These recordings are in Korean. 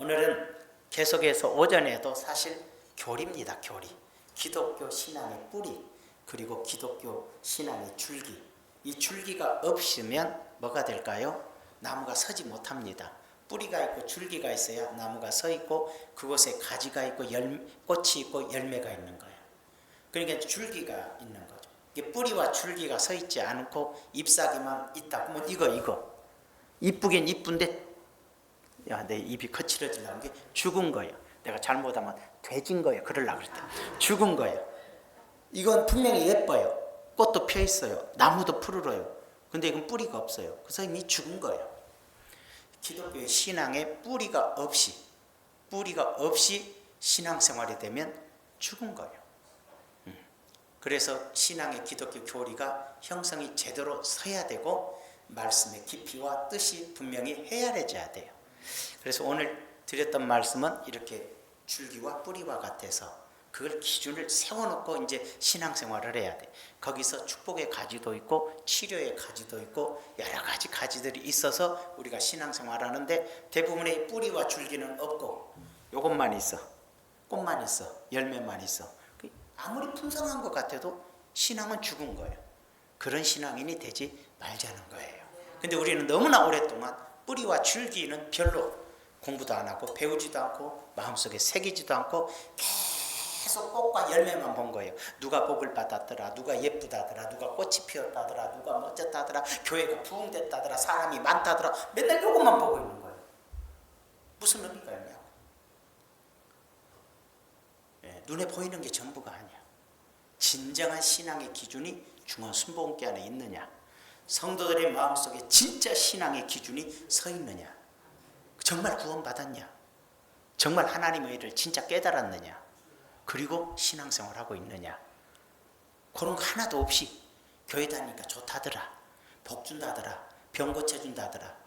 오늘은 계속해서 오전에도 사실 교리입니다. 교리. 기독교 신앙의 뿌리, 그리고 기독교 신앙의 줄기. 이 줄기가 없으면 뭐가 될까요? 나무가 서지 못합니다. 뿌리가 있고 줄기가 있어야 나무가 서 있고 그곳에 가지가 있고 꽃이 있고 열매가 있는 거예요. 그러니까 줄기가 있는 거죠. 이게 뿌리와 줄기가 서 있지 않고 잎사귀만 있다. 그러면 이거 이쁘긴 이쁜데 야, 내 입이 거칠어지려는 게 죽은 거예요. 내가 잘못하면 돼진 거예요. 그러려고 그랬더니 죽은 거예요. 이건 분명히 예뻐요. 꽃도 펴 있어요. 나무도 푸르러요. 근데 이건 뿌리가 없어요. 그래서 이미 죽은 거예요. 기독교의 신앙에 뿌리가 없이 신앙생활이 되면 죽은 거예요. 그래서 신앙의 기독교 교리가 형성이 제대로 서야 되고 말씀의 깊이와 뜻이 분명히 헤아려져야 돼요. 그래서 오늘 드렸던 말씀은 이렇게 줄기와 뿌리와 같아서 그걸 기준을 세워놓고 이제 신앙생활을 해야 돼. 거기서 축복의 가지도 있고 치료의 가지도 있고 여러 가지 가지들이 있어서 우리가 신앙생활하는데 대부분의 뿌리와 줄기는 없고 요것만 있어. 꽃만 있어. 열매만 있어. 아무리 풍성한 것 같아도 신앙은 죽은 거예요. 그런 신앙인이 되지 말자는 거예요. 근데 우리는 너무나 오랫동안 뿌리와 줄기는 별로 공부도 안 하고 배우지도 않고 마음속에 새기지도 않고 계속 꽃과 열매만 본 거예요. 누가 복을 받았더라, 누가 예쁘다더라, 누가 꽃이 피었다더라, 누가 멋졌다더라, 교회가 부흥됐다더라, 사람이 많다더라. 맨날 요것만 보고 있는 거예요. 무슨 의미가 있냐고. 눈에 보이는 게 전부가 아니야. 진정한 신앙의 기준이 중원 순복음교 안에 있느냐, 성도들의 마음속에 진짜 신앙의 기준이 서 있느냐, 정말 구원받았냐, 정말 하나님의 일을 진짜 깨달았느냐, 그리고 신앙생활하고 있느냐. 그런 거 하나도 없이 교회 다니니까 좋다더라, 복 준다더라, 병 고쳐준다더라,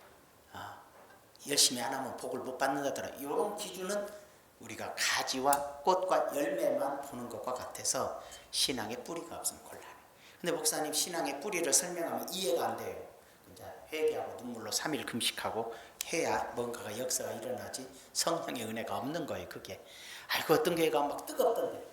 열심히 안 하면 복을 못 받는다더라. 이런 기준은 우리가 가지와 꽃과 열매만 보는 것과 같아서 신앙의 뿌리가 없으면 곤란해. 근데 목사님 신앙의 뿌리를 설명하면 이해가 안 돼요. 이제 회개하고 눈물로 3일 금식하고 해야 뭔가가 역사가 일어나지 성령의 은혜가 없는 거예요. 그게. 아이고 어떤 교회가 막 뜨겁던데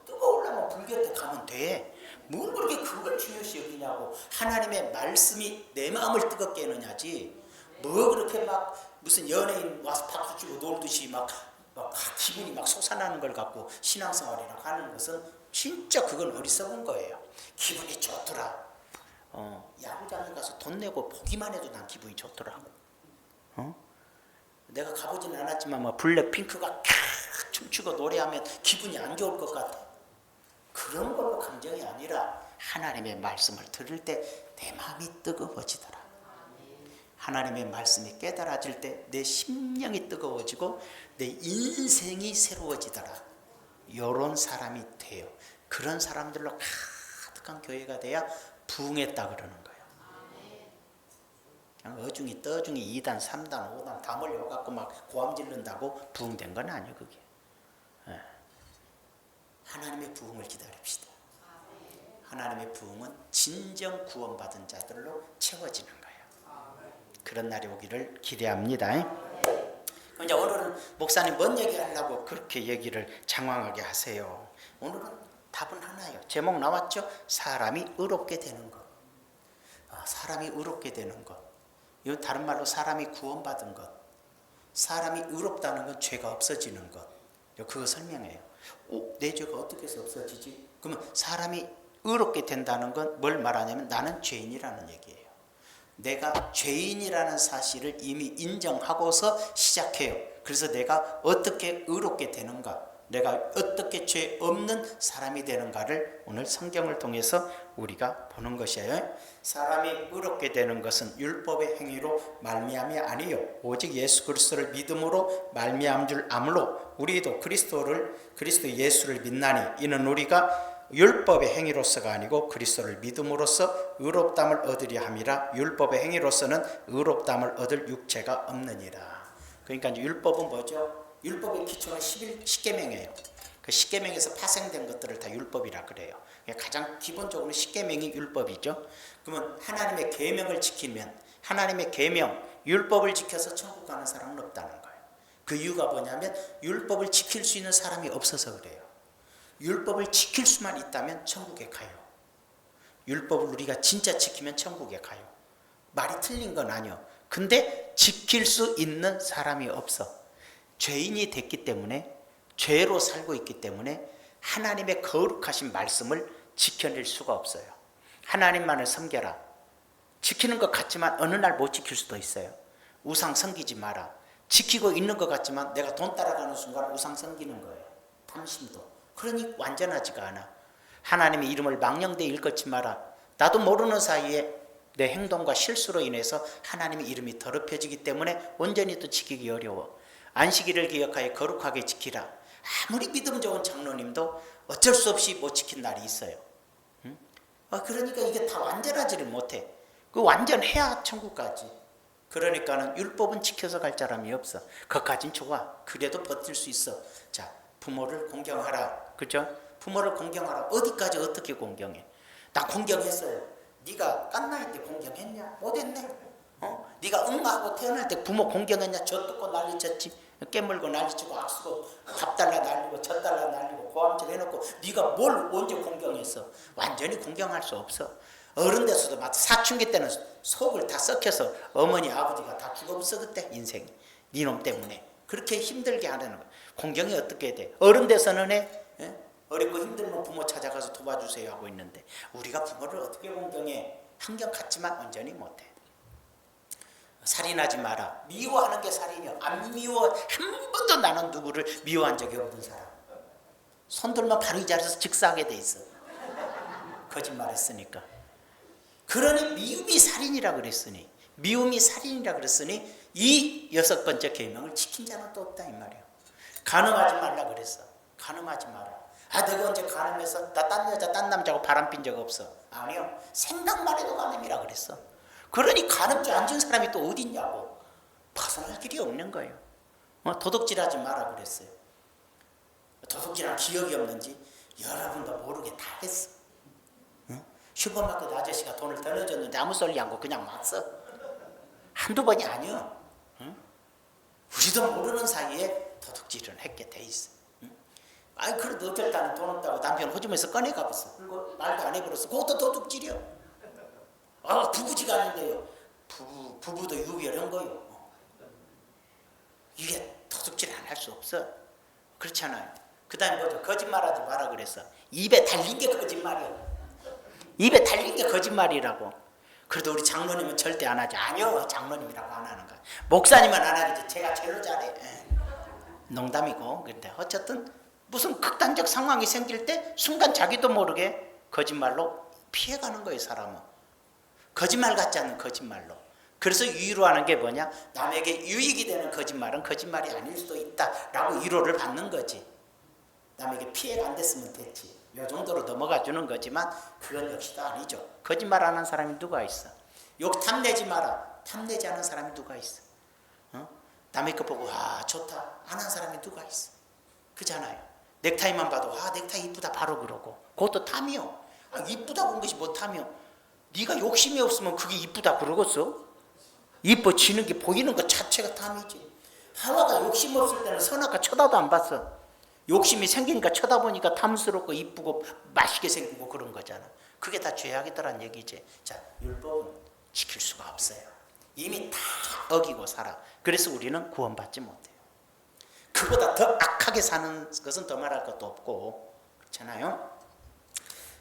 뜨거우려면 불교에 가면 돼. 뭘 그렇게 그걸 중요시 여기냐고. 하나님의 말씀이 내 마음을 뜨겁게 해느냐지 뭐 그렇게 막 무슨 연예인 와서 박수 치고 놀듯이 막 기분이 막 솟아나는 걸 갖고 신앙생활이라고 하는 것은 진짜 그건 어리석은 거예요. 기분이 좋더라. 야구장에 가서 돈 내고 보기만 해도 난 기분이 좋더라고. 내가 가보지는 않았지만 뭐 블랙핑크가 춤추고 노래하면 기분이 안 좋을 것 같아. 그런 걸로 감정이 아니라 하나님의 말씀을 들을 때 내 마음이 뜨거워지더라. 하나님의 말씀이 깨달아질 때 내 심령이 뜨거워지고 내 인생이 새로워지더라. 이런 사람이 돼요. 그런 사람들로 가득한 교회가 돼야 부흥했다 그러는 거예요. 그냥 어중이 떠중이 2단 3단 5단 다 몰려갖고 막 고함 지른다고 부흥된 건 아니에요. 그게. 하나님의 부흥을 기다립시다. 하나님의 부흥은 진정 구원받은 자들로 채워지는 거예요. 그런 날이 오기를 기대합니다. 이제 오늘은 목사님 뭔 얘기하려고 그렇게 얘기를 장황하게 하세요. 오늘은 답은 하나예요. 제목 나왔죠? 사람이 의롭게 되는 것. 사람이 의롭게 되는 것. 이건 다른 말로 사람이 구원받은 것. 사람이 의롭다는 건 죄가 없어지는 것. 그거 설명해요. 내 죄가 어떻게 해서 없어지지? 그러면 사람이 의롭게 된다는 건 뭘 말하냐면 나는 죄인이라는 얘기예요. 내가 죄인이라는 사실을 이미 인정하고서 시작해요. 그래서 내가 어떻게 의롭게 되는가, 내가 어떻게 죄 없는 사람이 되는가를 오늘 성경을 통해서 우리가 보는 것이에요. 사람이 의롭게 되는 것은 율법의 행위로 말미암이 아니요 오직 예수 그리스도를 믿음으로 말미암 줄 아므로 우리도 그리스도 예수를 믿나니 이는 우리가 율법의 행위로서가 아니고 그리스도를 믿음으로써 의롭담을 얻으려 함이라. 율법의 행위로서는 의롭담을 얻을 육체가 없느니라. 그러니까 이제 율법은 뭐죠? 율법의 기초는 10계명이에요. 그 10계명에서 파생된 것들을 다 율법이라 그래요. 가장 기본적으로 10계명이 율법이죠. 그러면 하나님의 계명을 지키면 하나님의 계명, 율법을 지켜서 천국 가는 사람은 없다는 거예요. 그 이유가 뭐냐면 율법을 지킬 수 있는 사람이 없어서 그래요. 율법을 지킬 수만 있다면 천국에 가요. 율법을 우리가 진짜 지키면 천국에 가요. 말이 틀린 건 아니요. 근데 지킬 수 있는 사람이 없어. 죄인이 됐기 때문에, 죄로 살고 있기 때문에 하나님의 거룩하신 말씀을 지켜낼 수가 없어요. 하나님만을 섬겨라. 지키는 것 같지만 어느 날 못 지킬 수도 있어요. 우상 섬기지 마라. 지키고 있는 것 같지만 내가 돈 따라가는 순간 우상 섬기는 거예요. 탐심도. 그러니 완전하지가 않아. 하나님의 이름을 망령되이 일컫지 마라. 나도 모르는 사이에 내 행동과 실수로 인해서 하나님의 이름이 더럽혀지기 때문에 온전히 또 지키기 어려워. 안식일을 기억하여 거룩하게 지키라. 아무리 믿음 좋은 장로님도 어쩔 수 없이 못 지킨 날이 있어요. 그러니까 이게 다 완전하지를 못해. 그 완전해야 천국 가지. 그러니까는 율법은 지켜서 갈 사람이 없어. 그것까진 좋아. 그래도 버틸 수 있어. 자, 부모를 공경하라. 그죠? 부모를 공경하라. 어디까지 어떻게 공경해? 나 공경했어요. 네가 깐 나이 때 공경했냐? 못했네. 네가 엄마하고 태어날 때 부모 공경했냐? 젖 뜯고 난리쳤지. 깨물고 난리치고 악수고 밥 달라 날리고 젖 달라 날리고 고함질 해놓고 네가 뭘 언제 공경했어? 완전히 공경할 수 없어. 어른 돼서도 막 사춘기 때는 속을 다 썩혀서 어머니 아버지가 다 죽어버렸어. 그때 인생이 니놈 때문에 그렇게 힘들게 하는 거야. 공경이 어떻게 돼? 어른 돼서는 해? 어렵고 힘들면 부모 찾아가서 도와주세요 하고 있는데 우리가 부모를 어떻게 공경해? 한결 같지만 온전히 못해. 살인하지 마라. 미워하는 게 살인이야. 안 미워. 한 번도 나는 누구를 미워한 적이 없는 사람. 손 들면 바로 이 자리에서 즉사하게 돼 있어. 거짓말했으니까. 그러니 미움이 살인이라 그랬으니, 미움이 살인이라 그랬으니 이 6번째 계명을 지킨 자는 또 없다 이 말이에요. 간음하지 말라 그랬어. 간음하지 마라. 내가 언제 간음해서 나 딴 여자 딴 남자하고 바람핀 적 없어. 아니요. 생각만 해도 간음이라 그랬어. 그러니 간음죄 안 진 사람이 또 어디 있냐고. 벗어날 길이 없는 거예요. 도둑질하지 마라 그랬어요. 도둑질한 기억이 없는지 여러분도 모르게 다 했어. 슈퍼마켓 아저씨가 돈을 더 넣어줬는데 아무 소리 않고 그냥 왔어. 한두 번이 아니야. 우리도 모르는 사이에 도둑질을 했게 돼 있어. 그래도 어쩔 때는 돈 없다고 남편 호주머니에서 꺼내가봤어. 그리고 말도 안 해버렸어. 그것도 도둑질이야. 부부지간인데요. 부부도 유별한 거요. 이게 도둑질 안 할 수 없어. 그렇잖아요. 그 다음에 뭐죠? 거짓말하지 마라 그랬어. 입에 달린 게 거짓말이야. 입에 달린 게 거짓말이라고. 그래도 우리 장로님은 절대 안 하지. 아니요. 장로님이라고 안 하는 거야. 목사님은 안 하겠지. 제가 제일 잘해. 농담이고. 근데 어쨌든 무슨 극단적 상황이 생길 때 순간 자기도 모르게 거짓말로 피해가는 거예요. 사람은. 거짓말 같지 않은 거짓말로. 그래서 유의로 하는 게 뭐냐? 남에게 유익이 되는 거짓말은 거짓말이 아닐 수도 있다라고 위로를 받는 거지. 남에게 피해가 안 됐으면 됐지. 이 정도로 넘어가 주는 거지만 그건 역시도 아니죠. 거짓말하는 사람이 누가 있어? 욕 탐내지 마라. 탐내지 않은 사람이 누가 있어? 남의 거 보고 좋다 안 한 사람이 누가 있어? 그잖아요. 넥타이만 봐도 넥타이 이쁘다 바로 그러고. 그것도 탐이요. 이쁘다고 한 것이 뭐 탐이요? 네가 욕심이 없으면 그게 이쁘다 그러겠어? 이뻐지는 게 보이는 것 자체가 탐이지. 하와가 욕심 없을 때는 선악과 쳐다도 안 봤어. 욕심이 생기니까 쳐다보니까 탐스럽고 이쁘고 맛있게 생기고 그런 거잖아. 그게 다 죄악이더란 얘기지. 자, 율법은 지킬 수가 없어요. 이미 다 어기고 살아. 그래서 우리는 구원받지 못해요. 그보다 더 악하게 사는 것은 더 말할 것도 없고 그렇잖아요.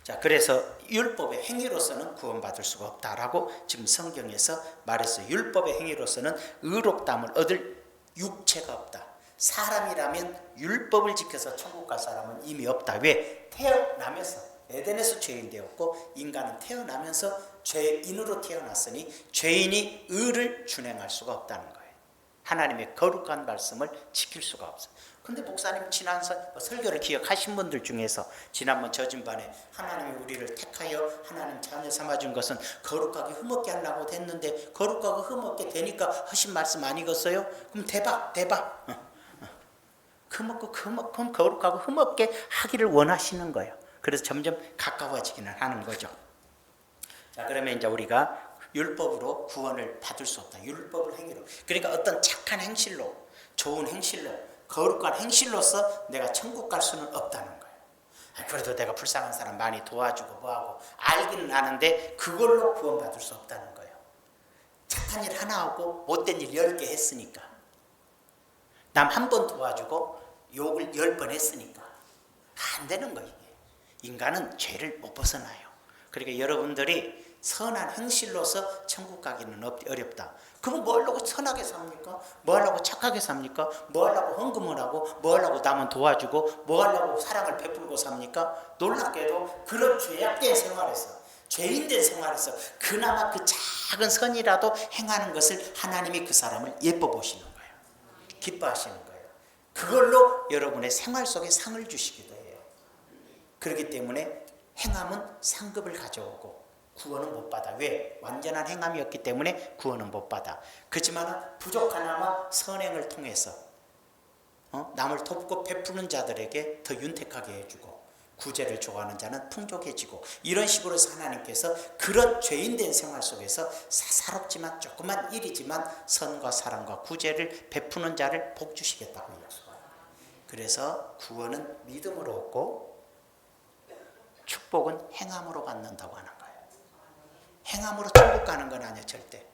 자, 그래서 율법의 행위로서는 구원받을 수가 없다라고 지금 성경에서 말했어요. 율법의 행위로서는 의롭다함을 얻을 육체가 없다. 사람이라면 율법을 지켜서 천국 갈 사람은 이미 없다. 왜? 태어나면서 에덴에서 죄인 되었고 인간은 태어나면서 죄인으로 태어났으니 죄인이 의를 준행할 수가 없다는 거예요. 하나님의 거룩한 말씀을 지킬 수가 없어요. 근데 목사님 지난 설교를 기억하신 분들 중에서 지난번 저진반에 하나님이 우리를 택하여 하나님 자녀 삼아준 것은 거룩하게 흠없게 하려고 했는데 거룩하고 흠없게 되니까 하신 말씀 아니겠어요? 그럼 대박. 그럼 거룩하고 흠없게 하기를 원하시는 거예요. 그래서 점점 가까워지기는 하는 거죠. 자, 그러면 이제 우리가 율법으로 구원을 받을 수 없다. 율법을 행위로. 그러니까 어떤 착한 행실로 좋은 행실로, 거룩한 행실로서 내가 천국 갈 수는 없다는 거예요. 그래도 내가 불쌍한 사람 많이 도와주고 뭐하고 알기는 아는데 그걸로 구원받을 수 없다는 거예요. 착한 일 하나 하고 못된 일 10개 했으니까, 남 한 번 도와주고 욕을 10번 했으니까 안 되는 거예요. 인간은 죄를 못 벗어나요. 그러니까 여러분들이 선한 행실로서 천국 가기는 어렵다. 그럼 뭐 하려고 선하게 삽니까? 뭐 하려고 착하게 삽니까? 뭐 하려고 헌금을 하고, 뭐 하려고 남은 도와주고, 뭐 하려고 사랑을 베풀고 삽니까? 놀랍게도 그런 죄악된 생활에서, 죄인된 생활에서 그나마 그 작은 선이라도 행하는 것을 하나님이 그 사람을 예뻐 보시는 거예요. 기뻐하시는 거예요. 그걸로 여러분의 생활 속에 상을 주시기도 해요. 그렇기 때문에 행함은 상급을 가져오고 구원은 못 받아. 왜? 완전한 행함이었기 때문에 구원은 못 받아. 그렇지만 부족하나마 선행을 통해서 남을 돕고 베푸는 자들에게 더 윤택하게 해주고, 구제를 좋아하는 자는 풍족해지고, 이런 식으로 하나님께서 그런 죄인된 생활 속에서 사사롭지만 조그만 일이지만 선과 사랑과 구제를 베푸는 자를 복 주시겠다고 약속합니다. 그래서 구원은 믿음으로 얻고 축복은 행함으로 받는다고 하는 거예요. 행함으로 천국 가는 건 아니에요. 절대.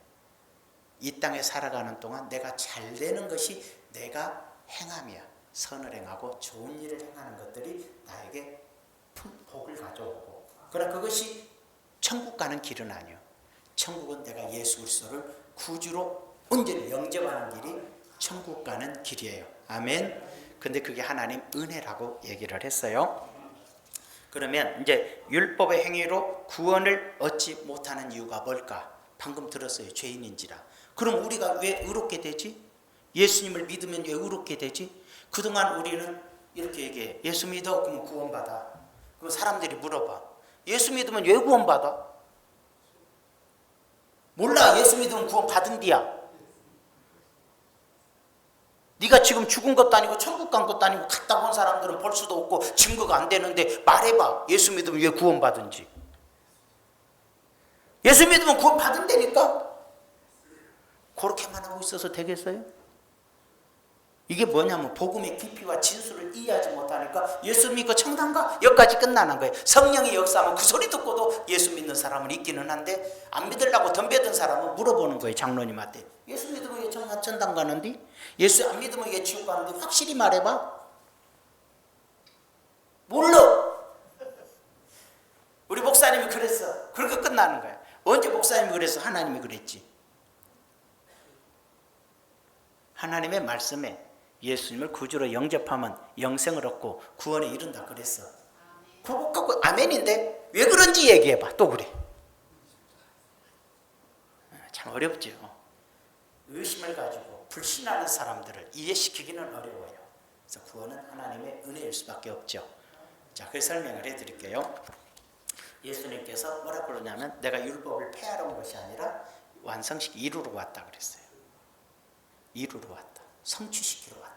이 땅에 살아가는 동안 내가 잘 되는 것이 내가 행함이야. 선을 행하고 좋은 일을 행하는 것들이 나에게 복을 가져오고, 그러나 그것이 천국 가는 길은 아니에요. 천국은 내가 예수 그리스도를 구주로 온전히 영접하는 길이 천국 가는 길이에요. 아멘. 근데 그게 하나님 은혜라고 얘기를 했어요. 그러면 이제 율법의 행위로 구원을 얻지 못하는 이유가 뭘까? 방금 들었어요. 죄인인지라. 그럼 우리가 왜 의롭게 되지? 예수님을 믿으면 왜 의롭게 되지? 그동안 우리는 이렇게 얘기해. 예수 믿어? 그럼 구원받아. 그럼 사람들이 물어봐. 예수 믿으면 왜 구원받아? 몰라. 예수 믿으면 구원받은디야. 네가 지금 죽은 것도 아니고 천국 간 것도 아니고 갔다 온 사람들은 볼 수도 없고 증거가 안 되는데 말해봐. 예수 믿으면 왜 구원받은지. 예수 믿으면 구원받은다니까. 그렇게만 하고 있어서 되겠어요? 이게 뭐냐면 복음의 깊이와 진수를 이해하지 못하니까 예수 믿고 천당 가? 여기까지 끝나는 거예요. 성령이 역사하면 그 소리 듣고도 예수 믿는 사람은 있기는 한데, 안 믿으려고 덤벼든 사람은 물어보는 거예요. 장로님한테. 예수 믿으면 왜 천당 가는데? 예수 안 믿으면 왜 지옥 가는데? 확실히 말해봐. 몰라. 우리 목사님이 그랬어. 그렇게 끝나는 거야. 언제 목사님이 그랬어? 하나님이 그랬지. 하나님의 말씀에 예수님을 구주로 영접하면 영생을 얻고 구원에 이른다 그랬어. 그거 갖고 아멘인데 왜 그런지 얘기해봐. 또 그래. 참 어렵죠. 의심을 가지고 불신하는 사람들을 이해시키기는 어려워요. 그래서 구원은 하나님의 은혜일 수밖에 없죠. 자, 그 설명을 해드릴게요. 예수님께서 뭐라고 그러냐면 내가 율법을 폐하러 온 것이 아니라 완성시키 이루러 왔다 그랬어요. 이루러 왔다. 성취시키러 왔다.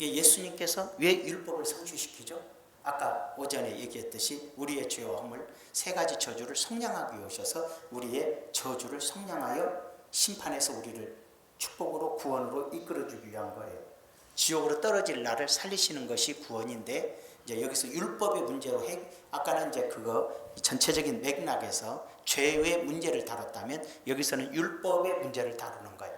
예수님께서 왜 율법을 성취시키죠? 아까 오전에 얘기했듯이 우리의 죄와 허물 세 가지 저주를 속량하기 위해 오셔서 우리의 저주를 속량하여 심판에서 우리를 축복으로 구원으로 이끌어주기 위한 거예요. 지옥으로 떨어질 나를 살리시는 것이 구원인데, 이제 여기서 율법의 문제로 아까는 이제 그거 전체적인 맥락에서 죄의 문제를 다뤘다면 여기서는 율법의 문제를 다루는 거예요.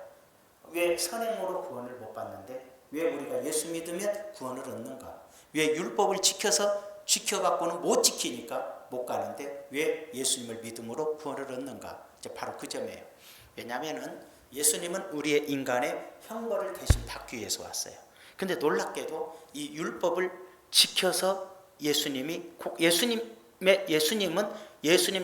왜 선행으로 구원을 못 받는데 왜 우리가 예수 믿으면 구원을 얻는가? 왜 율법을 지켜갖고는 못 지키니까 못 가는데 왜 예수님을 믿음으로 구원을 얻는가? 이제 바로 그 점이에요. 왜냐하면 예수님은 우리의 인간의 형벌을 대신 받기 위해서 왔어요. 근데 놀랍게도 이 율법을 지켜서 예수님은 예수님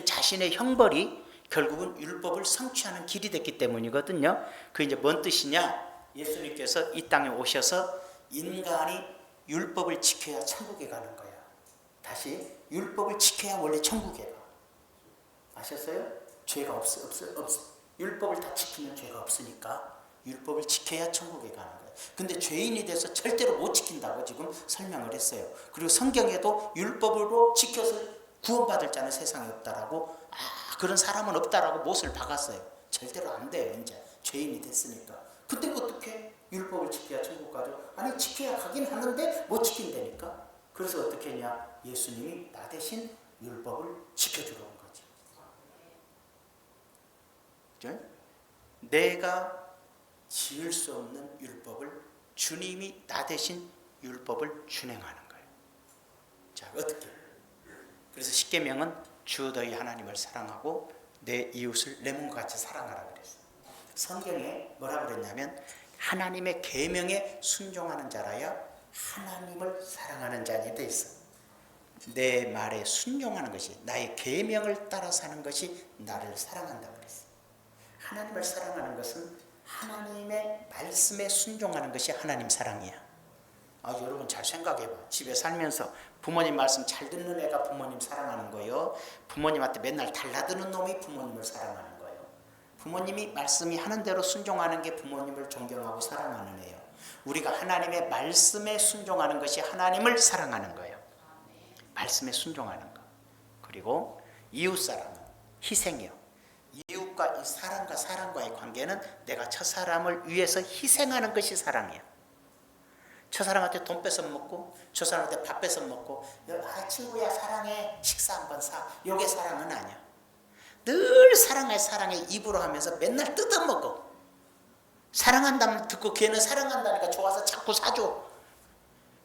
자신의 형벌이 결국은 율법을 성취하는 길이 됐기 때문이거든요. 그게 이제 뭔 뜻이냐? 예수님께서 이 땅에 오셔서 인간이 율법을 지켜야 천국에 가는 거야. 다시 율법을 지켜야 원래 천국에 가. 아셨어요? 죄가 없어. 율법을 다 지키면 죄가 없으니까 율법을 지켜야 천국에 가는 거예요. 근데 죄인이 돼서 절대로 못 지킨다고 지금 설명을 했어요. 그리고 성경에도 율법으로 지켜서 구원받을 자는 세상에 없다라고, 그런 사람은 없다라고 못을 박았어요. 절대로 안 돼요. 이제 죄인이 됐으니까. 근데 어떻게 율법을 지켜야 천국 가죠. 아니 지켜야 가긴 하는데 못 지킨다니까. 그래서 어떻게 했냐? 예수님이 나 대신 율법을 지켜주러 온 거지. 그죠? 내가 지을 수 없는 율법을 주님이 나 대신 율법을 준행하는 거예요. 자, 어떻게? 그래서 십계명은 주 너희 하나님을 사랑하고 내 이웃을 내 몸과 같이 사랑하라 그랬어요. 성경에 뭐라 그랬냐면 하나님의 계명에 순종하는 자라야 하나님을 사랑하는 자니 돼 있어. 내 말에 순종하는 것이, 나의 계명을 따라 사는 것이 나를 사랑한다 그랬어. 하나님을 사랑하는 것은 하나님의 말씀에 순종하는 것이 하나님 사랑이야. 여러분 잘 생각해봐. 집에 살면서 부모님 말씀 잘 듣는 애가 부모님 사랑하는 거예요. 부모님한테 맨날 달라드는 놈이 부모님을 사랑하는 거예요. 부모님이 말씀이 하는 대로 순종하는 게 부모님을 존경하고 사랑하는 애예요. 우리가 하나님의 말씀에 순종하는 것이 하나님을 사랑하는 거예요. 말씀에 순종하는 거. 그리고 이웃사랑은 희생이요. 이웃과 이 사람과 사람과의 관계는 내가 저 사람을 위해서 희생하는 것이 사랑이에요. 저 사람한테 돈 뺏어 먹고 저 사람한테 밥 뺏어 먹고 친구야 사랑해 식사 한번 사. 이게 사랑은 아니야. 늘 사랑해 입으로 하면서 맨날 뜯어먹어. 사랑한다면 듣고 걔는 사랑한다니까 좋아서 자꾸 사줘.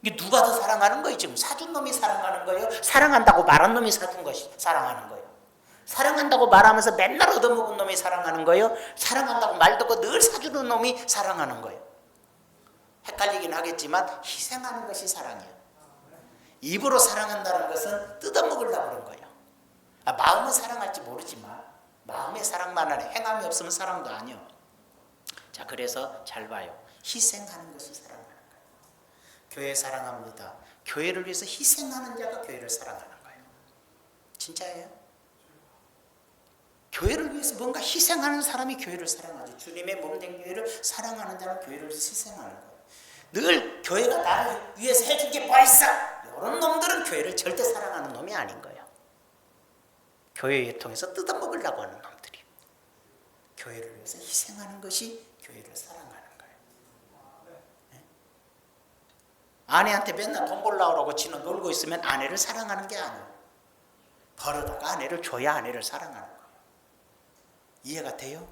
이게 누가 더 사랑하는 거예요? 지금 사준 놈이 사랑하는 거예요? 사랑한다고 말한 놈이 사준 것이 사랑하는 거예요? 사랑한다고 말하면서 맨날 얻어먹은 놈이 사랑하는 거예요? 사랑한다고 말 듣고 늘 사주는 놈이 사랑하는 거예요? 헷갈리긴 하겠지만 희생하는 것이 사랑이에요. 입으로 사랑한다는 것은 뜯어먹으려고 그런 거예요. 마음은 사랑할지 모르지만 마음의 사랑만 하네. 행함이 없으면 사랑도 아니요. 자, 그래서 잘 봐요. 희생하는 것이 사랑하는 거예요. 교회 사랑합니다. 교회를 위해서 희생하는 자가 교회를 사랑하는 거예요. 진짜예요? 교회를 위해서 뭔가 희생하는 사람이 교회를 사랑하지. 주님의 몸된 교회를 사랑하는 자는 교회를 희생하는 거예요. 늘 교회가 나를 위해서 해준 게 뭐 있어? 이런 놈들은 교회를 절대 사랑하는 놈이 아닌 거예요. 교회에 통해서 뜯어먹으려고 하는 놈들이. 교회를 위해서 희생하는 것이 교회를 사랑하는 거예요. 네? 아내한테 맨날 돈 벌려고 그러고 지는 놀고 있으면 아내를 사랑하는 게 아니에요. 벌어다가 아내를 줘야 아내를 사랑하는 거예요. 이해가 돼요?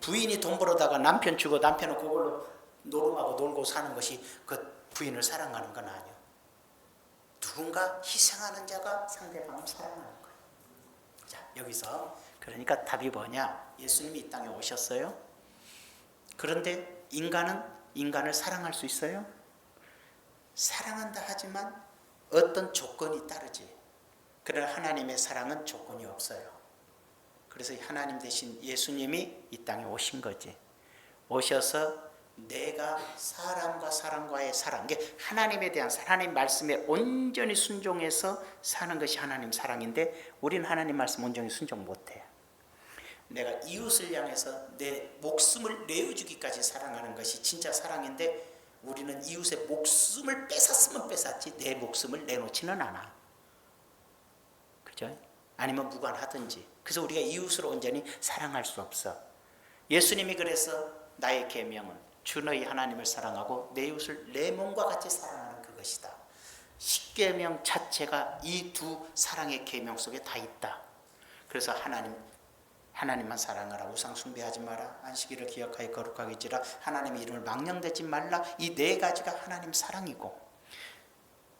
부인이 돈 벌어다가 남편 주고 남편은 그걸로 노름하고 놀고 사는 것이 그 부인을 사랑하는 건 아니에요. 누군가 희생하는 자가 상대방을 사랑하는 거예요. 자, 여기서 그러니까 답이 뭐냐? 예수님이 이 땅에 오셨어요. 그런데 인간은 인간을 사랑할 수 있어요? 사랑한다 하지만 어떤 조건이 따르지. 그러나 하나님의 사랑은 조건이 없어요. 그래서 하나님 대신 예수님이 이 땅에 오신 거지. 오셔서 내가 사람과 사람과의 사랑, 이게 하나님에 대한 하나님 말씀에 온전히 순종해서 사는 것이 하나님 사랑인데 우리는 하나님 말씀 온전히 순종 못해요. 내가 이웃을 향해서 내 목숨을 내어주기까지 사랑하는 것이 진짜 사랑인데 우리는 이웃의 목숨을 뺏었으면 뺏었지 내 목숨을 내놓지는 않아. 그죠? 아니면 무관하든지. 그래서 우리가 이웃을 온전히 사랑할 수 없어. 예수님이 그래서 나의 계명은 주 너희 하나님을 사랑하고 내 이웃을 내 몸과 같이 사랑하는 그것이다. 십계명 자체가 이 두 사랑의 계명 속에 다 있다. 그래서 하나님만 사랑하라. 우상 숭배하지 마라. 안식일을 기억하여 거룩하게 지라. 하나님의 이름을 망령되지 말라. 이 네 가지가 하나님 사랑이고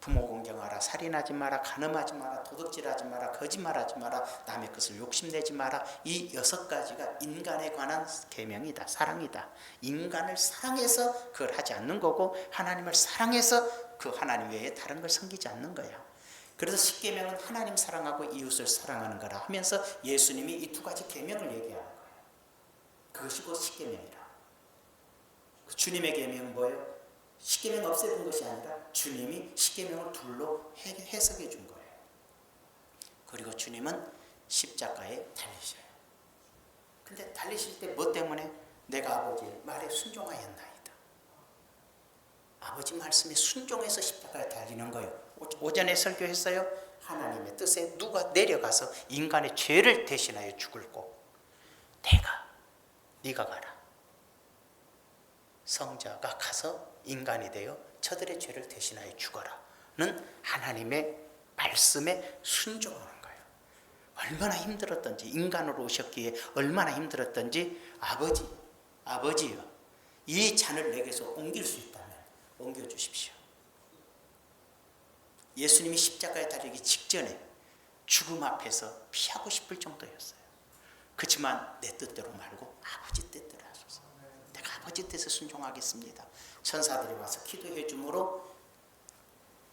부모 공경하라. 살인하지 마라. 간음하지 마라. 도둑질하지 마라. 거짓말하지 마라. 남의 것을 욕심내지 마라. 이 6가지가 인간에 관한 계명이다. 사랑이다. 인간을 사랑해서 그걸 하지 않는 거고 하나님을 사랑해서 그 하나님 외에 다른 걸 섬기지 않는 거야. 그래서 십계명은 하나님 사랑하고 이웃을 사랑하는 거라 하면서 예수님이 이 2가지 계명을 얘기하는 거예요. 그것이 곧 십계명이라. 주님의 계명은 뭐예요? 십계명 없애준 것이 아니라 주님이 십계명을 둘로 해석해 준 거예요. 그리고 주님은 십자가에 달리셔요. 근데 달리실 때 뭐 때문에? 내가 아버지의 말에 순종하였나이다. 아버지 말씀에 순종해서 십자가에 달리는 거예요. 오전에 설교했어요. 하나님의 뜻에 누가 내려가서 인간의 죄를 대신하여 죽을 고 네가 가라. 성자가 가서 인간이 되어 저들의 죄를 대신하여 죽어라는 하나님의 말씀에 순종하는 거예요. 얼마나 힘들었던지, 인간으로 오셨기에 얼마나 힘들었던지, 아버지요, 이 잔을 내게서 옮길 수 있다면 옮겨주십시오. 예수님이 십자가에 달리기 직전에 죽음 앞에서 피하고 싶을 정도였어요. 그렇지만 내 뜻대로 말고 아버지 뜻대로 하소서. 내가 아버지 뜻에 순종하겠습니다. 천사들이 와서 기도해 주므로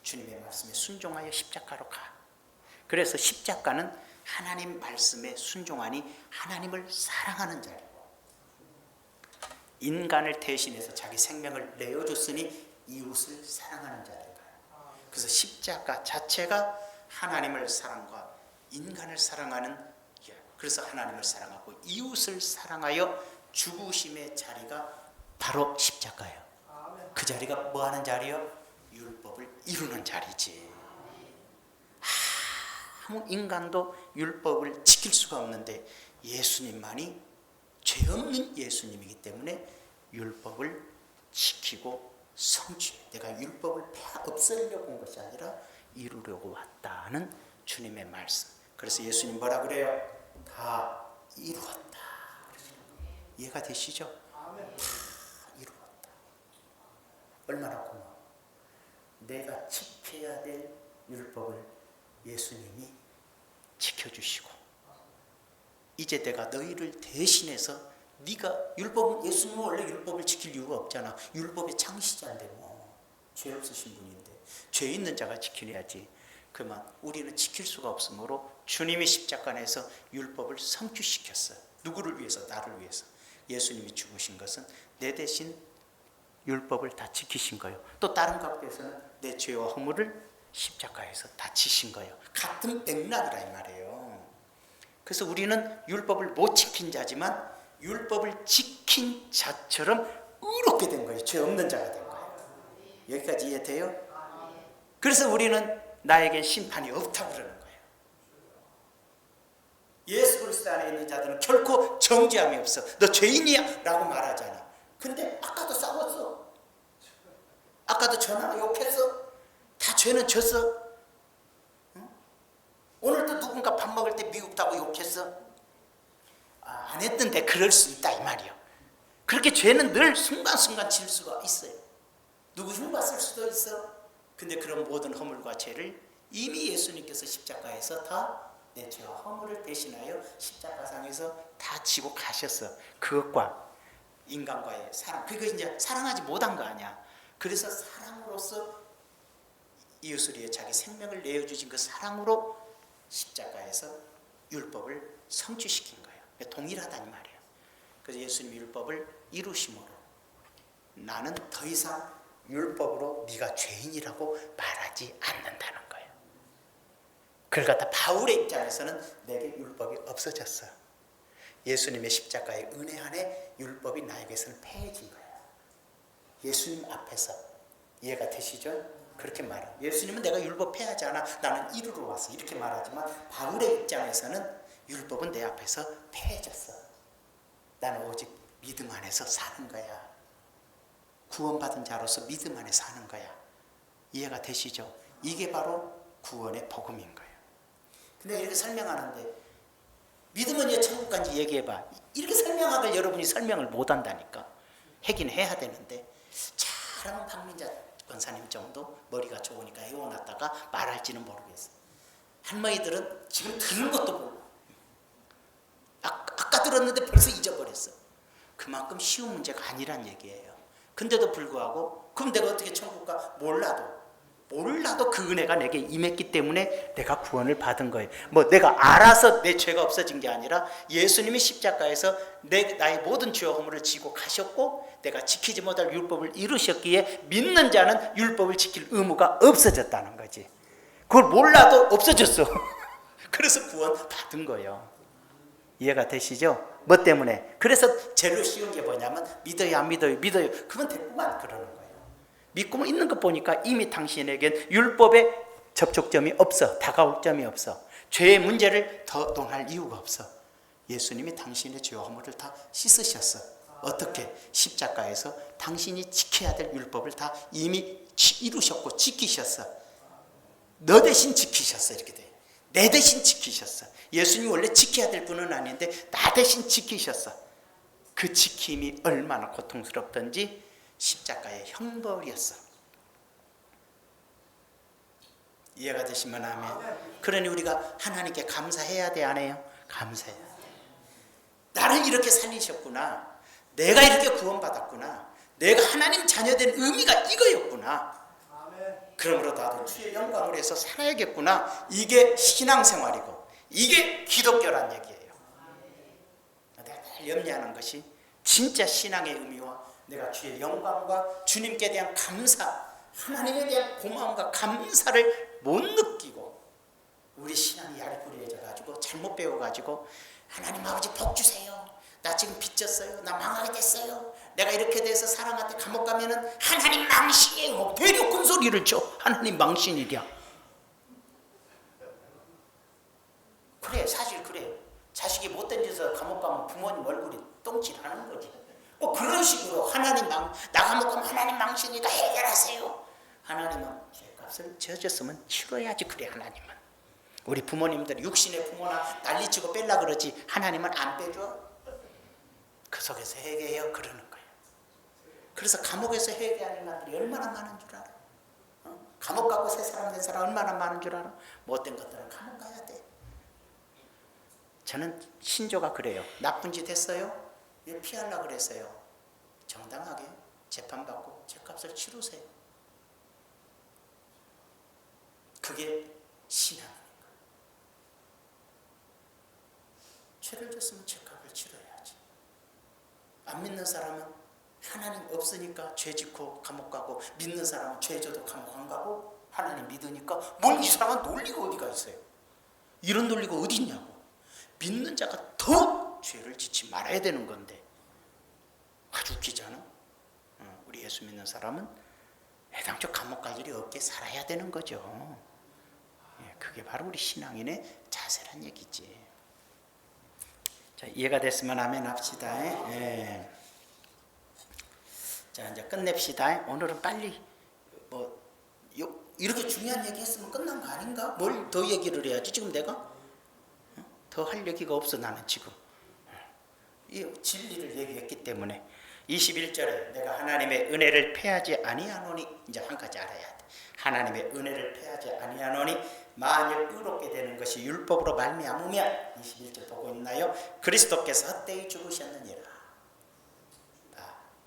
주님의 말씀에 순종하여 십자가로 가. 그래서 십자가는 하나님 말씀에 순종하니 하나님을 사랑하는 자리고, 인간을 대신해서 자기 생명을 내어줬으니 이웃을 사랑하는 자리고. 그래서 십자가 자체가 하나님을 사랑과 인간을 사랑하는, 그래서 하나님을 사랑하고 이웃을 사랑하여 죽으심의 자리가 바로 십자가예요. 그 자리가 뭐 하는 자리요? 율법을 이루는 자리지. 아무 인간도 율법을 지킬 수가 없는데 예수님만이 죄 없는 예수님이기 때문에 율법을 지키고 성취해. 내가 율법을 없애려고 온 것이 아니라 이루려고 왔다는 주님의 말씀. 그래서 예수님 뭐라 그래요? 다 이루었다. 이해가 되시죠? 다 이루었다. 얼마나 고마워. 내가 지켜야 될 율법을 예수님이 지켜주시고, 이제 내가 너희를 대신해서, 네가 율법은, 예수님은 원래 율법을 지킬 이유가 없잖아. 율법의 창시자인데 뭐 죄 없으신 분인데 죄 있는 자가 지켜야지. 그만 우리는 지킬 수가 없으므로 주님이 십자가에서 율법을 성취시켰어요. 누구를 위해서? 나를 위해서. 예수님이 죽으신 것은 내 대신 율법을 다 지키신 거예요. 또 다른 각도에서는 내 죄와 허물을 십자가에서 다 지신 거예요. 같은 맥락이라 이 말이에요. 그래서 우리는 율법을 못 지킨 자지만 율법을 지킨 자처럼 의롭게 된 거예요. 죄 없는 자가 된 거예요. 여기까지 이해돼요? 그래서 우리는 나에겐 심판이 없다고 그러는 거예요. 예수 그리스도 안에 있는 자들은 결코 정죄함이 없어. 너 죄인이야 라고 말하잖아. 근데 아까도 싸웠어. 아까도 전화 욕했어. 다 죄는 졌어. 응? 오늘도 누군가 밥 먹을 때 미흡다고 욕했어. 안 했던데 그럴 수 있다 이 말이요. 그렇게 죄는 늘 순간순간 질 수가 있어요. 누구 흉봤을 수도 있어. 근데 그런 모든 허물과 죄를 이미 예수님께서 십자가에서 다 내 죄와 허물을 대신하여 십자가상에서 다 지고 가셨어. 그것과 인간과의 사랑, 그거 이제 사랑하지 못한 거 아니야. 그래서 사랑으로서 이웃을 위해 자기 생명을 내어주신 그 사랑으로 십자가에서 율법을 성취시킨 거예요. 동일하다는 말이에요. 그래서 예수님이 율법을 이루심으로 나는 더 이상 율법으로 네가 죄인이라고 말하지 않는다는 거예요. 그걸 갖다 바울의 입장에서는 내게 율법이 없어졌어. 예수님의 십자가의 은혜 안에 율법이 나에게서는 폐해진 거예요. 예수님 앞에서. 이해가 되시죠? 그렇게 말해요. 예수님은 내가 율법 폐하지 않아. 나는 이루러 왔어. 이렇게 말하지만 바울의 입장에서는 율법은 내 앞에서 폐해졌어. 나는 오직 믿음 안에서 사는 거야. 구원받은 자로서 믿음 안에 사는 거야. 이해가 되시죠? 이게 바로 구원의 복음인 거예요. 근데 이렇게 설명하는데 믿음은 왜 천국 간지 얘기해봐. 이렇게 설명하길 여러분이 설명을 못한다니까. 하긴 해야 되는데 잘하면 박민자 권사님 정도 머리가 좋으니까 해워놨다가 말할지는 모르겠어. 할머니들은 지금 들은 것도 몰라. 아까 들었는데 벌써 잊어버렸어. 그만큼 쉬운 문제가 아니란 얘기예요. 근데도 불구하고 그럼 내가 어떻게 천국 가? 몰라도 그 은혜가 내게 임했기 때문에 내가 구원을 받은 거예요. 뭐 내가 알아서 내 죄가 없어진 게 아니라 예수님이 십자가에서 나의 모든 죄와 허물을 지고 가셨고 내가 지키지 못할 율법을 이루셨기에 믿는 자는 율법을 지킬 의무가 없어졌다는 거지. 그걸 몰라도 없어졌어. 그래서 구원 받은 거예요. 이해가 되시죠? 뭐 때문에? 그래서 제일 쉬운 게 뭐냐면 믿어요 안 믿어요? 믿어요. 그건 됐구만 그러는 거예요. 믿고만 있는 것 보니까 이미 당신에겐 율법의 접촉점이 없어. 다가올 점이 없어. 죄의 문제를 더 논할 이유가 없어. 예수님이 당신의 죄와 허물을 다 씻으셨어. 어떻게? 십자가에서 당신이 지켜야 될 율법을 다 이미 이루셨고 지키셨어. 너 대신 지키셨어. 이렇게 돼. 내 대신 지키셨어. 예수님 원래 지켜야 될 분은 아닌데 나 대신 지키셨어. 그 지킴이 얼마나 고통스럽던지 십자가의 형벌이었어. 이해가 되시면 아멘. 그러니 우리가 하나님께 감사해야 돼, 안 해요? 감사해야 돼. 나를 이렇게 살리셨구나. 내가 이렇게 구원받았구나. 내가 하나님 자녀된 의미가 이거였구나. 그러므로 나도 주의 영광을 위해서 살아야겠구나. 이게 신앙생활이고 이게 기독교란 얘기예요. 내가 늘 염려하는 것이 진짜 신앙의 의미와 내가 주의 영광과 주님께 대한 감사, 하나님에 대한 고마움과 감사를 못 느끼고 우리 신앙이 야리꾸리해져 가지고 잘못 배워가지고 하나님 아버지 복 주세요. 나 지금 빚졌어요. 나 망하게 됐어요. 내가 이렇게 돼서 사람한테 감옥 가면은 하나님 망신이에요. 되려 큰 소리를 쳐. 하나님 망신이랴. 그래, 사실 그래. 자식이 못된 짓을 감옥 가면 부모님 얼굴이 똥칠하는 거지. 그런 식으로 하나님 나 감옥 가면 하나님 망신이니까 해결하세요. 하나님은 죄값을 지어줬으면 치러야지. 그래, 하나님은. 우리 부모님들 육신의 부모나 난리치고 뺄라 그러지 하나님은 안 빼줘. 그 속에서 회개해요. 그러는 거예요. 그래서 감옥에서 회개하는 사람들이 얼마나 많은 줄 알아? 감옥 가고 새 사람 된 사람 얼마나 많은 줄 알아? 못된 것들은 감옥 가야 돼. 저는 신조가 그래요. 나쁜 짓 했어요? 왜 피하려고 그랬어요? 정당하게 재판받고 죄값을 치르세요. 그게 신앙입니다. 죄를 졌으면 죄값을 치러야지. 안 믿는 사람은 하나님 없으니까 죄 짓고 감옥 가고, 믿는 사람은 죄 져도 감옥 안 가고, 하나님 믿으니까 뭘 이 사람은 논리가 어디가 있어요? 이런 논리가 어디 있냐고. 믿는 자가 더 죄를 짓지 말아야 되는 건데 아주 웃기잖아. 우리 예수 믿는 사람은 애당초 감옥 갈 일이 없게 살아야 되는 거죠. 그게 바로 우리 신앙인의 자세란 얘기지. 자, 이해가 됐으면 아멘 합시다. 자, 이제 끝냅시다. 오늘은 빨리 이렇게 중요한 얘기 했으면 끝난 거 아닌가? 뭘 더 얘기를 해야지. 지금 내가 더 할 얘기가 없어. 나는 지금 이 진리를 얘기했기 때문에 21절에 내가 하나님의 은혜를 패하지 아니하노니, 이제 한 가지 알아야 돼. 하나님의 은혜를 패하지 아니하노니 만일 의롭게 되는 것이 율법으로 말미암으면, 21절 보고 있나요? 그리스도께서 헛되이 죽으셨느니라.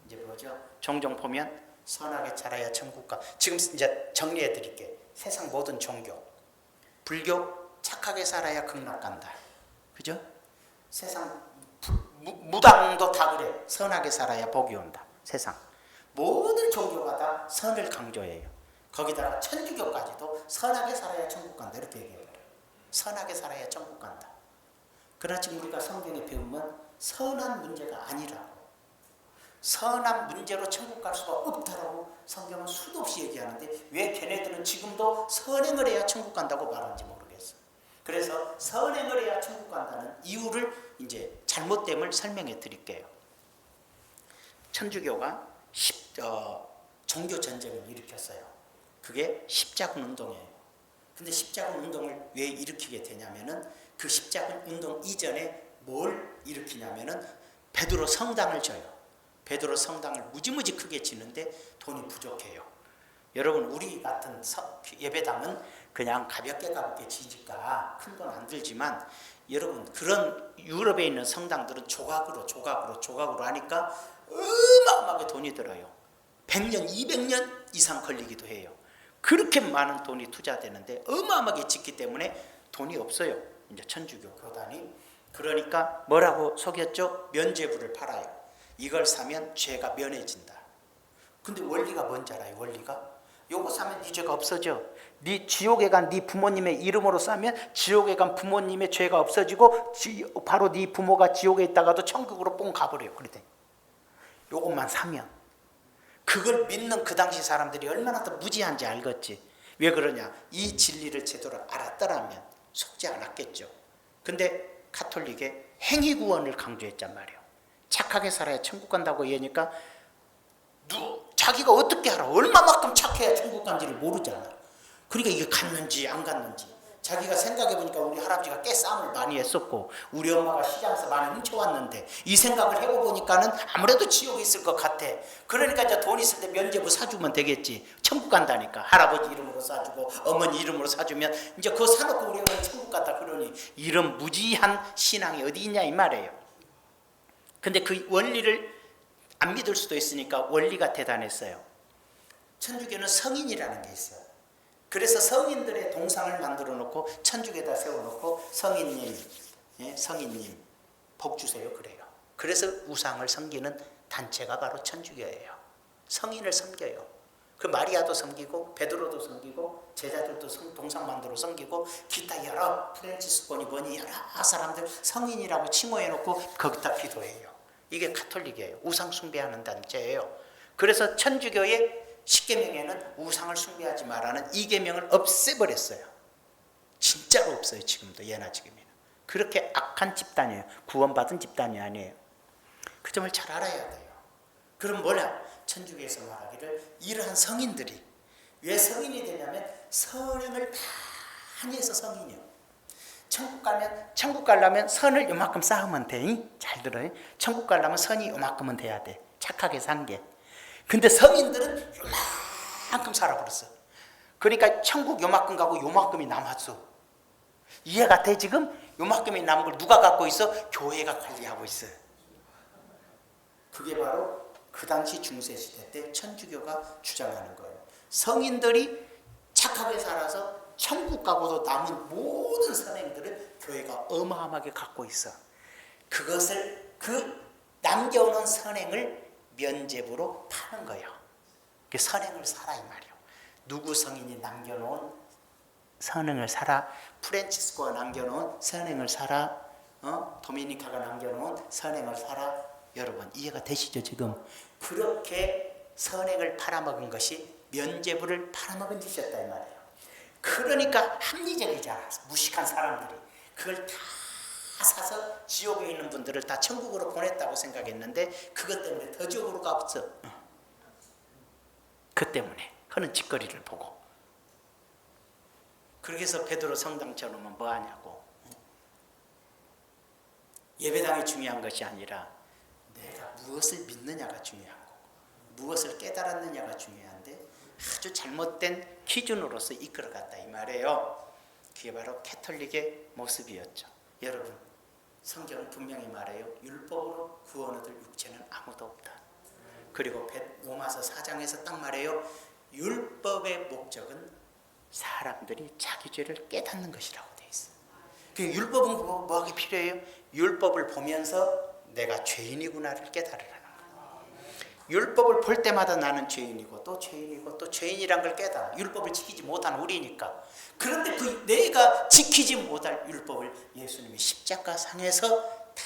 이제 뭐죠? 종종 보면 선하게 자라야 천국 가. 지금 이제 정리해 드릴게. 세상 모든 종교, 불교 착하게 살아야 극락 간다. 그죠? 세상 무당도 다 그래. 선하게 살아야 복이 온다. 세상 모든 종교가 다 선을 강조해요. 거기다가 천주교까지도 선하게 살아야 천국 간다 이렇게 얘기해요. 선하게 살아야 천국 간다. 그러나 지금 우리가 성경에 배우면 선한 문제가 아니라고, 선한 문제로 천국 갈 수가 없다라고 성경은 수도 없이 얘기하는데 왜 걔네들은 지금도 선행을 해야 천국 간다고 말하는지 모르겠어. 그래서 선행을 해야 천국 간다는 이유를, 이제 잘못됨을 설명해 드릴게요. 천주교가 종교 전쟁을 일으켰어요. 그게 십자군 운동이에요. 근데 십자군 운동을 왜 일으키게 되냐면은 그 십자군 운동 이전에 뭘 일으키냐면은 베드로 성당을 져요. 베드로 성당을 무지무지 크게 지는데 돈이 부족해요. 여러분, 우리 같은 예배당은 그냥 가볍게 지니까 큰 돈 안 들지만, 여러분 그런 유럽에 있는 성당들은 조각으로 하니까 어마어마하게 돈이 들어요. 100년, 200년 이상 걸리기도 해요. 그렇게 많은 돈이 투자되는데 어마어마하게 짓기 때문에 돈이 없어요. 이제 천주교 교단이. 그러니까 뭐라고 속였죠? 면죄부를 팔아요. 이걸 사면 죄가 면해진다. 근데 원리가 뭔지 알아요? 원리가? 요거 사면 네 죄가 없어져. 네 지옥에 간 네 부모님의 이름으로 싸면 지옥에 간 부모님의 죄가 없어지고 바로 네 부모가 지옥에 있다가도 천국으로 뽕 가버려요. 그러대. 요것만 사면. 그걸 믿는 그 당시 사람들이 얼마나 더 무지한지 알겠지. 왜 그러냐? 이 진리를 제대로 알았더라면 속지 않았겠죠. 근데 카톨릭의 행위구원을 강조했단 말이에요. 착하게 살아야 천국 간다고 얘기하니까 자기가 어떻게 알아? 얼마만큼 착해야 천국 간지를 모르잖아. 그러니까 이게 갔는지 안 갔는지 자기가 생각해보니까 우리 할아버지가 꽤 싸움을 많이 했었고 우리 엄마가 시장에서 많이 훔쳐왔는데 이 생각을 해보니까는 아무래도 지옥에 있을 것 같아. 그러니까 이제 돈 있을 때 면제부 사주면 되겠지. 천국 간다니까. 할아버지 이름으로 사주고 어머니 이름으로 사주면 이제 그거 사놓고 우리 어머니 천국 갔다 그러니 이런 무지한 신앙이 어디 있냐 이 말이에요. 근데 그 원리를 안 믿을 수도 있으니까 원리가 대단했어요. 천주교는 성인이라는 게 있어요. 그래서 성인들의 동상을 만들어 놓고 천주교에다 세워놓고 성인님 복 주세요 그래요. 그래서 우상을 섬기는 단체가 바로 천주교예요. 성인을 섬겨요. 그 마리아도 섬기고 베드로도 섬기고 제자들도 동상 만들어 섬기고 기타 여러 프란치스코니 뭐니 여러 사람들 성인이라고 칭호해 놓고 거기다 기도해요. 이게 가톨릭이에요. 우상 숭배하는 단체예요. 그래서 천주교의 10계명에는 우상을 숭배하지 말라는 2계명을 없애버렸어요. 진짜로 없어요. 지금도 예나 지금이나. 그렇게 악한 집단이에요. 구원받은 집단이 아니에요. 그 점을 잘 알아야 돼요. 그럼 뭐냐? 천주교에서 말하기를 이러한 성인들이 왜 성인이 되냐면 선행을 많이 해서 성인이요. 천국 가려면 선을 요만큼 쌓으면 돼. 잘 들어요. 천국 가려면 선이 요만큼은 돼야 돼. 착하게 산 게. 근데 성인들은 요만큼 살아버렸어. 그러니까 천국 요만큼 가고 요만큼이 남았어. 이해가 돼 지금? 요만큼이 남은 걸 누가 갖고 있어? 교회가 관리하고 있어. 그게 바로 그 당시 중세시대 때 천주교가 주장하는 거예요. 성인들이 착하게 살아서 천국 가고도 남은 모든 선행들을 교회가 어마어마하게 갖고 있어. 그것을 남겨오는 선행을 면제부로 파는 거예요. 그 선행을 사라 이 말이에요. 누구 성인이 남겨놓은 선행을 사라. 프란치스코가 남겨놓은 선행을 사라. 도미니카가 남겨놓은 선행을 사라. 여러분 이해가 되시죠 지금? 그렇게 선행을 팔아먹은 것이 면제부를 팔아먹은 짓이었다 이 말이에요. 그러니까 합리적이잖아. 무식한 사람들이 그걸 다 사서 지옥에 있는 분들을 다 천국으로 보냈다고 생각했는데 그것 때문에 더 지옥으로 가봤어. 그 때문에 하는 짓거리를 보고. 그래서 베드로 성당처럼은 뭐하냐고. 예배당이 중요한 것이 아니라 내가 무엇을 믿느냐가 중요한 거고 무엇을 깨달았느냐가 중요한데 아주 잘못된 기준으로서 이끌어갔다 이 말이에요. 그게 바로 캐톨릭의 모습이었죠. 여러분 성경은 분명히 말해요. 율법으로 구원 얻을 육체는 아무도 없다. 그리고 로마서 4장에서 딱 말해요. 율법의 목적은 사람들이 자기 죄를 깨닫는 것이라고 돼 있어. 그 율법은 뭐하기 필요해요? 율법을 보면서 내가 죄인이구나를 깨달으라는 거예요. 율법을 볼 때마다 나는 죄인이고 또 죄인이고 또 죄인이란 걸 깨달아. 율법을 지키지 못한 우리니까. 그런데 그 내가 지키지 못할 율법을 예수님이 십자가상에서 다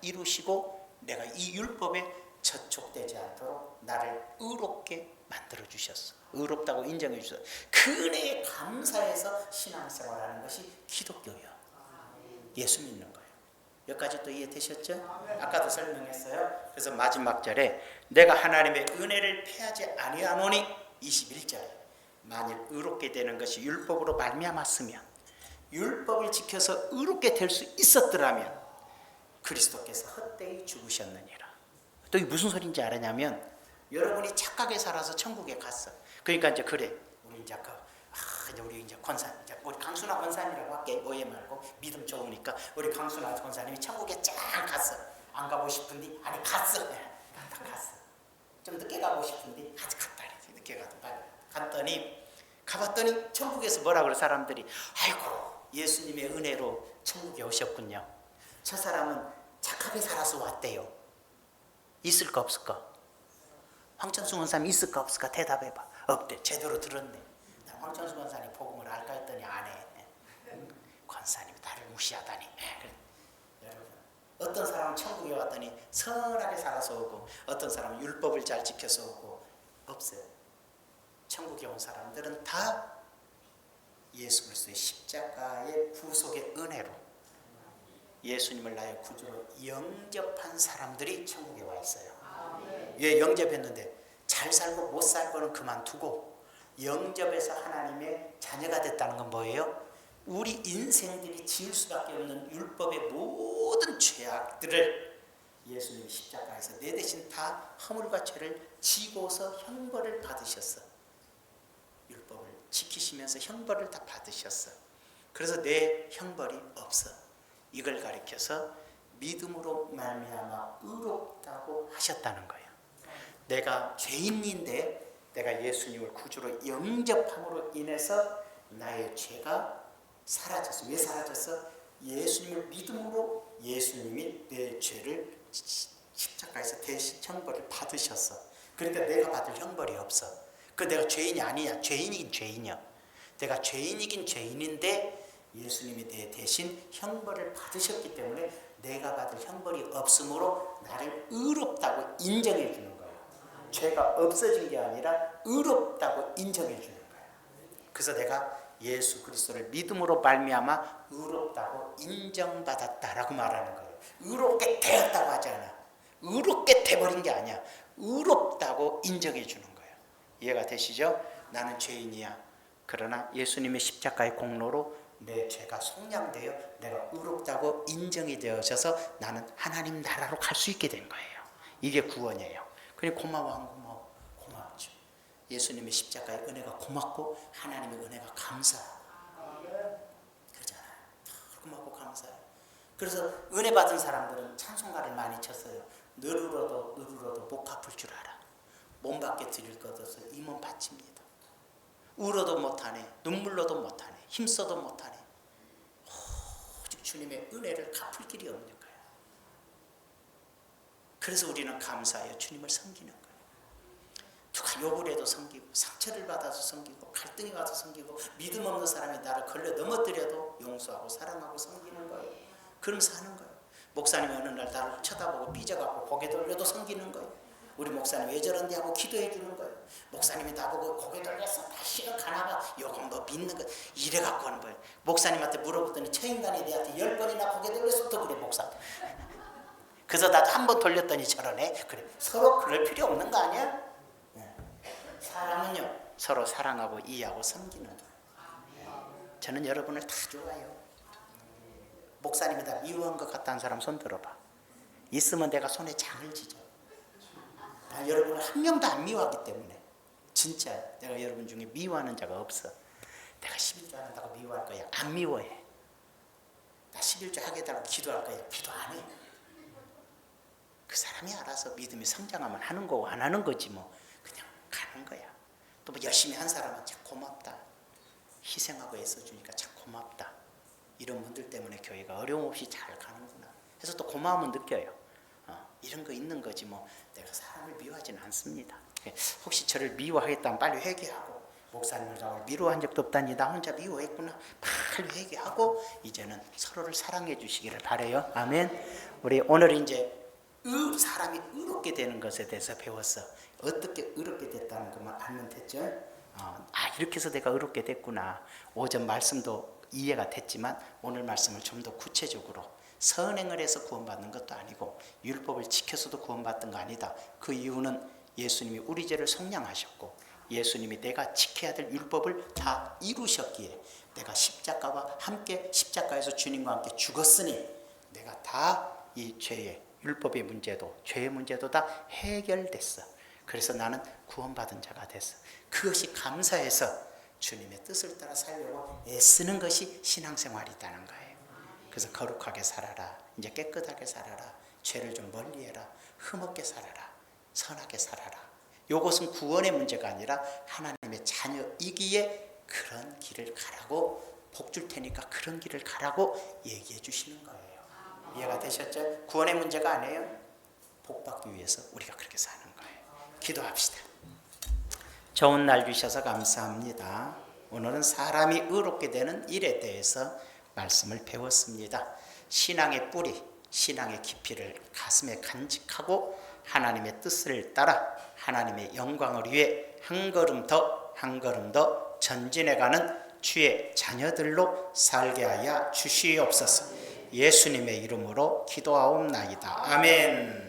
이루시고 내가 이 율법에 저촉되지 않도록 나를 의롭게 만들어 주셨어. 의롭다고 인정해 주셨어. 그 은혜에 감사해서 신앙생활하는 것이 기독교예요. 예수 믿는 거예요. 여기까지 또 이해되셨죠? 아까도 설명했어요. 그래서 마지막 절에 내가 하나님의 은혜를 패하지 아니하노니 21절에 만일 의롭게 되는 것이 율법으로 말미암았으면 율법을 지켜서 의롭게 될 수 있었더라면 그리스도께서 헛되이 죽으셨느니라. 또 이게 무슨 소리인지 알았냐면 여러분이 착하게 살아서 천국에 갔어. 그러니까 이제 그래 우리 이제 우리 이제 권사 우리 강순아 권사님이라고 할게. 오해 말고 믿음 좋으니까 우리 강순아 권사님이 천국에 쫙 갔어. 안 가고 싶은데 아니 갔어. 갔어. 좀 늦게 가고 싶은데 아직 갔다. 늦게 가도 빨리 가봤더니 천국에서 뭐라 그래 사람들이 아이고 예수님의 은혜로 천국에 오셨군요. 저 사람은 착하게 살아서 왔대요. 있을까 없을까? 황천수 권사님 있을까 없을까? 대답해봐. 없대. 제대로 들었네. 황천수 권사님 복음을 알까 했더니 안 해. 권사님이 나를 무시하다니. 여러분 어떤 사람은 천국에 왔더니 선하게 살아서 오고 어떤 사람은 율법을 잘 지켜서 오고 없어요. 천국에 온 사람들은 다 예수 그리스도의 십자가의 구속의 은혜로 예수님을 나의 구주로 영접한 사람들이 천국에 와 있어요. 왜 영접했는데 잘 살고 못 살고는 그만두고 영접해서 하나님의 자녀가 됐다는 건 뭐예요? 우리 인생들이 지을 수밖에 없는 율법의 모든 죄악들을 예수님이 십자가에서 내 대신 다 허물과 죄를 지고서 형벌을 받으셨어. 율법을 지키시면서 형벌을 다 받으셨어. 그래서 내 형벌이 없어. 이걸 가리켜서 믿음으로 말미암아 의롭다고 하셨다는 거예요. 내가 죄인인데 내가 예수님을 구주로 영접함으로 인해서 나의 죄가 사라졌어. 왜 사라졌어? 예수님을 믿음으로 예수님이 내 죄를 십자가에서 대신 형벌을 받으셨어. 그러니까 내가 받을 형벌이 없어. 그 내가 죄인이 아니냐? 죄인이긴 죄인이야. 내가 죄인이긴 죄인인데 예수님이 내 대신 형벌을 받으셨기 때문에 내가 받을 형벌이 없으므로 나를 의롭다고 인정해 주는 거예요. 죄가 없어진 게 아니라 의롭다고 인정해 주는 거예요. 그래서 내가 예수 그리스도를 믿음으로 말미암아 의롭다고 인정받았다라고 말하는 거예요. 의롭게 되었다고 하지 않아. 의롭게 돼버린 게 아니야. 의롭다고 인정해 주는 거예요. 이해가 되시죠? 나는 죄인이야. 그러나 예수님의 십자가의 공로로 내 죄가 속량되어 내가 의롭다고 인정이 되어져서 나는 하나님 나라로 갈 수 있게 된 거예요. 이게 구원이에요. 그냥 고마워한 거 뭐 고맙죠. 예수님의 십자가의 은혜가 고맙고 하나님의 은혜가 감사하고 그러잖아요. 고맙고 감사해요. 그래서 은혜 받은 사람들은 찬송가를 많이 쳤어요. 늘 울어도 못 갚을 줄 알아. 몸 밖에 드릴 것 없어 이 몸 바칩니다. 울어도 못하네. 눈물로도 못하네. 힘써도 못하네. 오직 주님의 은혜를 갚을 길이 없는 거예요. 그래서 우리는 감사해요. 주님을 섬기는 거예요. 누가 욕을 해도 섬기고 상처를 받아서 섬기고 갈등이 와서 섬기고 믿음 없는 사람이 나를 걸려 넘어뜨려도 용서하고 사랑하고 섬기는 거예요. 그럼 사는 거예요. 목사님이 어느 날 나를 쳐다보고 삐져갖고 고개 돌려도 섬기는 거예요. 우리 목사님 왜 저런데 하고 기도해 주는 거예요. 목사님이 나보고 고개 돌려서 다시가 가나봐. 요건 뭐 믿는 거 이래갖고 하는 거예요. 목사님한테 물어봤더니 저 인간이 내한테 10번이나 고개 돌렸어. 또 그래 목사. 그래서 나도 한 번 돌렸더니 저러네. 그래 서로 그럴 필요 없는 거 아니야? 사람은요 서로 사랑하고 이해하고 섬기는 거예요. 저는 여러분을 다 좋아해요. 목사님이 다 미워한 것 같다는 사람 손 들어봐. 있으면 내가 손에 장을 지죠. 나 여러분을 한 명도 안 미워하기 때문에 진짜 내가 여러분 중에 미워하는 자가 없어. 내가 11조 한다고 미워할 거야? 안 미워해. 나 11조 하게 해달라고 기도할 거야? 기도 안 해. 그 사람이 알아서 믿음이 성장하면 하는 거고 안 하는 거지 뭐. 그냥 가는 거야. 또 뭐 열심히 한 사람은 참 고맙다. 희생하고 애써주니까 참 고맙다. 이런 분들 때문에 교회가 어려움 없이 잘 가는구나. 그래서 또 고마움은 느껴요. 이런 거 있는 거지 뭐. 내가 사람을 미워하지는 않습니다. 혹시 저를 미워하겠다면 빨리 회개하고 목사님을 나를 미워한 적도 없다니 나 혼자 미워했구나. 빨리 회개하고 이제는 서로를 사랑해 주시기를 바라요. 아멘. 우리 오늘 이제 사람이 의롭게 되는 것에 대해서 배웠어. 어떻게 의롭게 됐다는 것만 알면 됐죠. 이렇게 해서 내가 의롭게 됐구나. 오전 말씀도 이해가 됐지만 오늘 말씀을 좀 더 구체적으로 선행을 해서 구원받는 것도 아니고 율법을 지켜서도 구원받는 거 아니다. 그 이유는 예수님이 우리 죄를 속량하셨고 예수님이 내가 지켜야 될 율법을 다 이루셨기에 내가 십자가와 함께 십자가에서 주님과 함께 죽었으니 내가 다 이 죄의 율법의 문제도 죄의 문제도 다 해결됐어. 그래서 나는 구원받은 자가 됐어. 그것이 감사해서 주님의 뜻을 따라 살려고 애쓰는 것이 신앙생활이라는 거예요. 그래서 거룩하게 살아라. 이제 깨끗하게 살아라. 죄를 좀 멀리해라. 흠없게 살아라. 선하게 살아라. 이것은 구원의 문제가 아니라 하나님의 자녀이기에 그런 길을 가라고 복 줄 테니까 그런 길을 가라고 얘기해 주시는 거예요. 이해가 되셨죠? 구원의 문제가 아니에요. 복 받기 위해서 우리가 그렇게 사는 거예요. 기도합시다. 좋은 날 주셔서 감사합니다. 오늘은 사람이 의롭게 되는 일에 대해서 말씀을 배웠습니다. 신앙의 뿌리, 신앙의 깊이를 가슴에 간직하고 하나님의 뜻을 따라 하나님의 영광을 위해 한 걸음 더 전진해가는 주의 자녀들로 살게 하여 주시옵소서. 예수님의 이름으로 기도하옵나이다. 아멘.